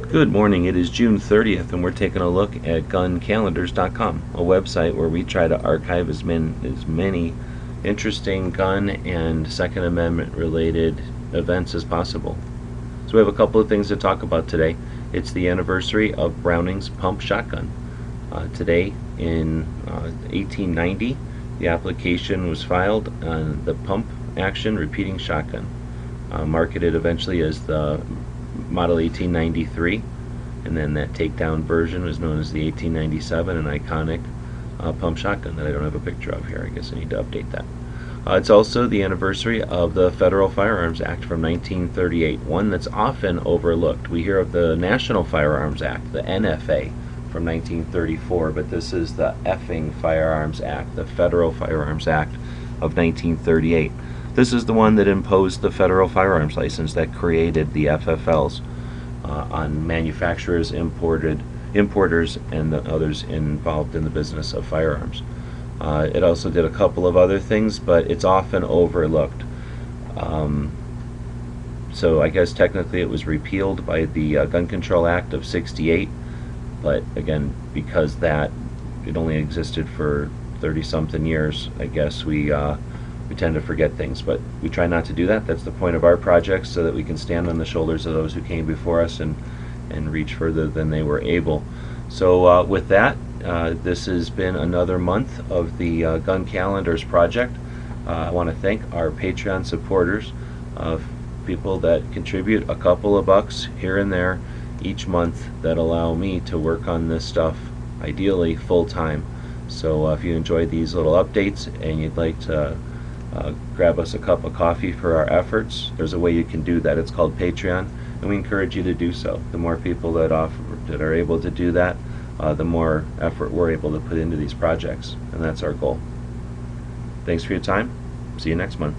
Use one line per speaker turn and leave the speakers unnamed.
Good morning, it is June 30th and we're taking a look at guncalendars.com, a website where we try to archive as many interesting gun and Second Amendment related events as possible. So we have a couple of things to talk about today. It's the anniversary of Browning's pump shotgun. Today in 1890, the application was filed on the pump action repeating shotgun, marketed eventually as the Model 1893, and then that takedown version was known as the 1897, an iconic pump shotgun that I don't have a picture of here. I guess I need to update that. It's also the anniversary of the Federal Firearms Act from 1938, one that's often overlooked. We hear of the National Firearms Act, the NFA, from 1934, but this is the effing Firearms Act, the Federal Firearms Act of 1938. This is the one that imposed the federal firearms license that created the FFLs on manufacturers, importers, and the others involved in the business of firearms. It also did a couple of other things, but it's often overlooked. So I guess technically it was repealed by the Gun Control Act of '68, but again, because that it only existed for 30-something years, I guess we tend to forget things, but we try not to do that. That's the point of our projects, so that we can stand on the shoulders of those who came before us and reach further than they were able. So with that, this has been another month of the Gun Calendars project. I want to thank our Patreon supporters, people that contribute a couple of bucks here and there each month that allow me to work on this stuff ideally full-time. So if you enjoy these little updates and you'd like to grab us a cup of coffee for our efforts, there's a way you can do that. It's called Patreon, and we encourage you to do so. The more people that are able to do that, the more effort we're able to put into these projects, and that's our goal. Thanks for your time. See you next month.